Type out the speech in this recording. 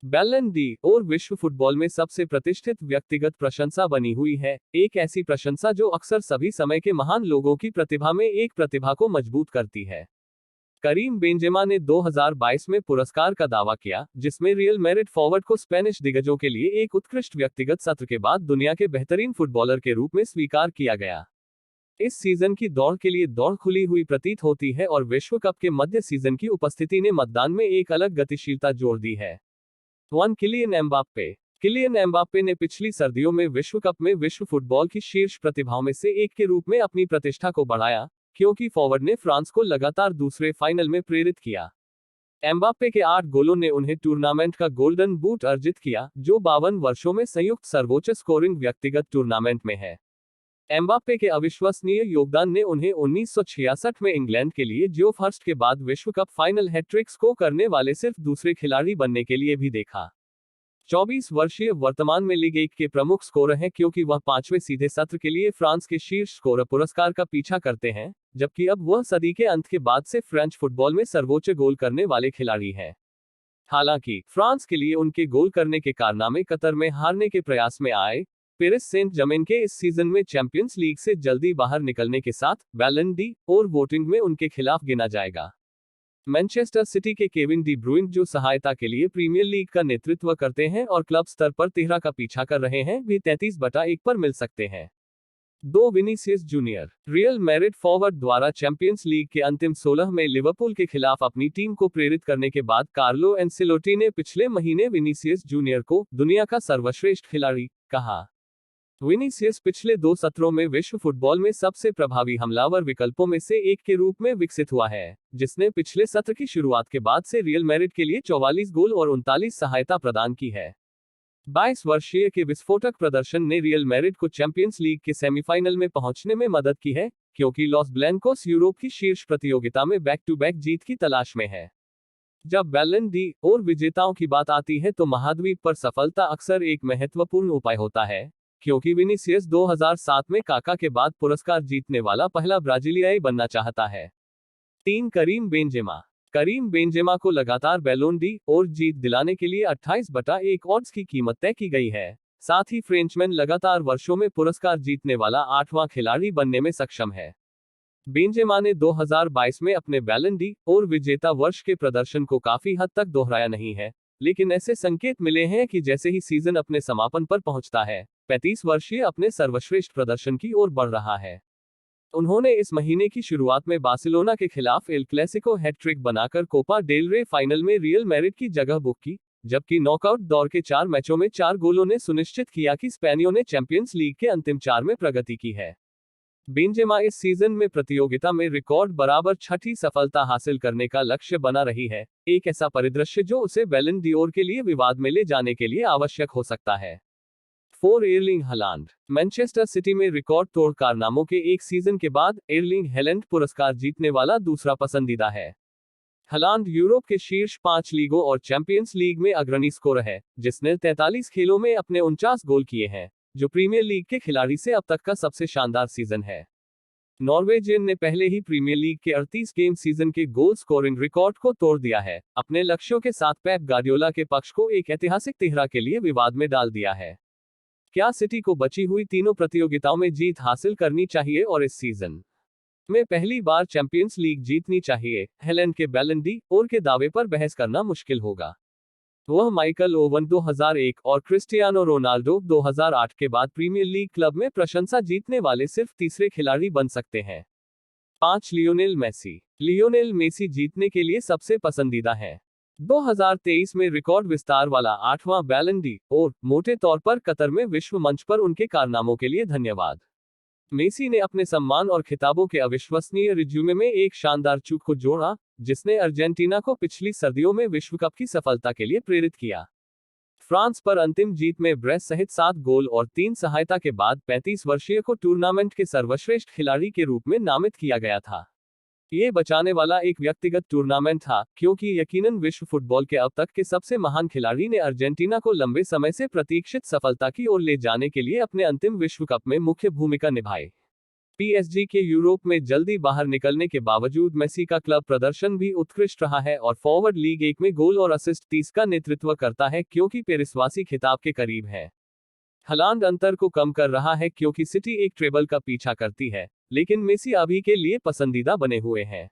बैलन डी और विश्व फुटबॉल में सबसे प्रतिष्ठित व्यक्तिगत प्रशंसा बनी हुई है, एक ऐसी प्रशंसा जो अक्सर सभी समय के महान लोगों की प्रतिभा में एक प्रतिभा को मजबूत करती है। करीम बेंजेमा ने 2022 में पुरस्कार का दावा किया, जिसमें रियल मैड्रिड फॉरवर्ड को स्पेनिश दिग्गजों के लिए एक उत्कृष्ट व्यक्तिगत सत्र के बाद दुनिया के बेहतरीन फुटबॉलर के रूप में स्वीकार किया गया। इस सीजन की दौड़ के लिए दौड़ खुली हुई प्रतीत होती है और विश्व कप के मध्य सीजन की उपस्थिति ने मतदान में एक अलग गतिशीलता जोड़ दी है। 1 किलियन एम्बाप्पे। किलियन एम्बाप्पे ने पिछली सर्दियों में विश्व कप में विश्व फुटबॉल की शीर्ष प्रतिभाओं में से एक के रूप में अपनी प्रतिष्ठा को बढ़ाया, क्योंकि फॉरवर्ड ने फ्रांस को लगातार दूसरे फाइनल में प्रेरित किया। एम्बाप्पे के 8 गोलों ने उन्हें टूर्नामेंट का गोल्डन बूट अर्जित किया, जो 52 वर्षों में संयुक्त सर्वोच्च स्कोरिंग व्यक्तिगत टूर्नामेंट में है। एम्बाप्पे के अविश्वसनीय योगदान ने उन्हें 1966 में इंग्लैंड के लिए जो फर्स्ट के बाद विश्व कप फाइनल हैट्रिक स्कोर करने वाले सिर्फ दूसरे खिलाड़ी बनने के लिए भी देखा। 24 वर्षीय वर्तमान में लीग 1 के प्रमुख स्कोरर हैं, क्योंकि वह 5वें सीधे सत्र के लिए फ्रांस के शीर्ष स्कोरर पुरस्कार का पीछा करते हैं, जबकि अब वह सदी के अंत के बाद से फ्रेंच फुटबॉल में सर्वोच्च गोल करने वाले खिलाड़ी हैं। हालांकि फ्रांस के लिए उनके गोल करने के कारनामे कतर में हारने के प्रयास में आए। पेरिस सेंट जर्मेन के इस सीजन में चैंपियंस लीग से जल्दी बाहर निकलने के साथ बैलन डी और वोटिंग में उनके खिलाफ गिना जाएगा। मैनचेस्टर सिटी के केविन डी ब्रुइन, जो सहायता के लिए प्रीमियर लीग का नेतृत्व करते हैं और क्लब स्तर पर 13 का पीछा कर रहे हैं, भी 33/1 पर मिल सकते हैं। 2 Vinicius junior. Real Madrid forward द्वारा चैंपियंस लीग के अंतिम 16 में लिवरपूल के खिलाफ अपनी टीम को प्रेरित करने के बाद कार्लो एंसेलोटी ने पिछले महीने विनीसियस जूनियर को दुनिया का सर्वश्रेष्ठ खिलाड़ी कहा। विनीसियस पिछले 2 सत्रों में विश्व फुटबॉल में सबसे प्रभावी हमलावर विकल्पों में से एक के रूप में विकसित हुआ है, जिसने पिछले सत्र की शुरुआत के बाद से रियल मैड्रिड के लिए 44 गोल और 39 सहायता प्रदान की है। 22 वर्षीय के विस्फोटक प्रदर्शन ने रियल मैड्रिड को चैंपियंस लीग के सेमीफाइनल में पहुंचने में मदद की है, क्योंकि लॉस ब्लैंकोस यूरोप की शीर्ष प्रतियोगिता में बैक टू बैक जीत की तलाश में है। जब बैलन डी और विजेताओं की बात आती है तो महाद्वीप पर सफलता अक्सर एक महत्वपूर्ण उपाय होता है, क्योंकि विनीसियस 2007 में काका के बाद पुरस्कार जीतने वाला पहला ब्राजीलियाई बनना चाहता है। 3 करीम बेंजेमा। करीम बेंजेमा को लगातार बैलोन डी और जीत दिलाने के लिए 28/1 ऑड्स की कीमत तय की गई है। साथ ही फ्रेंचमैन लगातार वर्षों में पुरस्कार जीतने वाला 8वां खिलाड़ी बनने में सक्षम है। बेंजेमा ने 2022 में अपने बैलन डी और विजेता वर्ष के प्रदर्शन को काफी हद तक दोहराया नहीं है, लेकिन ऐसे संकेत मिले हैं कि जैसे ही सीजन अपने समापन पर पहुंचता है, 35 वर्षीय अपने सर्वश्रेष्ठ प्रदर्शन की ओर बढ़ रहा है। उन्होंने इस महीने की शुरुआत में बार्सिलोना के खिलाफ एल क्लासिको हैट्रिक बनाकर कोपा डेल रे फाइनल में रियल मैड्रिड की जगह बुक की, जबकि नॉकआउट दौर के 4 मैचों में 4 गोलों ने सुनिश्चित किया कि स्पेनियों ने चैंपियंस लीग के अंतिम 4 में प्रगति की है। बेंजेमा इस सीजन में प्रतियोगिता में रिकॉर्ड बराबर 6ठी सफलता हासिल करने का लक्ष्य बना रही है, एक ऐसा परिदृश्य जो उसे बैलन डी'ओर के लिए विवाद में ले जाने के लिए आवश्यक हो सकता है। 4 एर्लिंग हालांड। मैनचेस्टर सिटी में रिकॉर्ड तोड़ कारनामों के एक सीजन के बाद एर्लिंग हालैंड पुरस्कार जीतने वाला दूसरा पसंदीदा है। हालांड यूरोप के शीर्ष 5 लीगों और चैंपियंस लीग में अग्रणी स्कोरर है, जिसने 43 खेलों में अपने 49 गोल किए हैं, जो प्रीमियर लीग के खिलाड़ी से अब तक का सबसे शानदार सीजन है। नॉर्वेजियन ने पहले ही प्रीमियर लीग के 38 गेम सीजन के गोल स्कोरिंग रिकॉर्ड को तोड़ दिया है, अपने लक्ष्यों के साथ पेप गार्डियोला के पक्ष को एक ऐतिहासिक तिहरा के लिए विवाद में डाल दिया है। क्या सिटी को बची हुई तीनों प्रतियोगिताओं में जीत हासिल करनी चाहिए और इस सीजन में पहली बार चैंपियंस लीग जीतनी चाहिए? हालैंड के बैलन डी'ओर के दावे पर बहस करना मुश्किल होगा। वह माइकल ओवन 2001 और क्रिस्टियानो रोनाल्डो 2008 के बाद प्रीमियर लीग क्लब में प्रशंसा जीतने वाले सिर्फ तीसरे खिलाड़ी बन सकते हैं। 5 लियोनेल मेसी। लियोनेल मेसी जीतने के लिए सबसे पसंदीदा है। 2023 में रिकॉर्ड विस्तार वाला 8वां बैलन डी'ओर, मोटे तौर पर कतर में विश्व मंच पर उनके कारनामों के लिए धन्यवाद। मेसी ने अपने सम्मान और खिताबों के अविश्वसनीय रिज्यूमे में एक शानदार चूक को जोड़ा, जिसने अर्जेंटीना को पिछली सर्दियों में विश्व कप की सफलता के लिए प्रेरित किया। फ्रांस पर अंतिम जीत में ब्रेस सहित 7 गोल और 3 सहायता के बाद 35 वर्षीय को टूर्नामेंट के सर्वश्रेष्ठ खिलाड़ी के रूप में नामित किया गया था। ये बचाने वाला एक व्यक्तिगत टूर्नामेंट था, क्योंकि यकीनन विश्व फुटबॉल के अब तक के सबसे महान खिलाड़ी ने अर्जेंटीना को लंबे समय से प्रतीक्षित सफलता की ओर ले जाने के लिए अपने अंतिम विश्व कप में मुख्य भूमिका निभाई। पीएसजी के यूरोप में जल्दी बाहर निकलने के बावजूद मेसी का क्लब प्रदर्शन भी उत्कृष्ट रहा है और फॉरवर्ड लीग 1 में गोल और असिस्ट 30 का नेतृत्व करता है क्योंकि पेरिसवासी खिताब के करीब है। हालांड अंतर को कम कर रहा है क्योंकि सिटी एक ट्रेबल का पीछा करती है, लेकिन मेसी अभी के लिए पसंदीदा बने हुए हैं।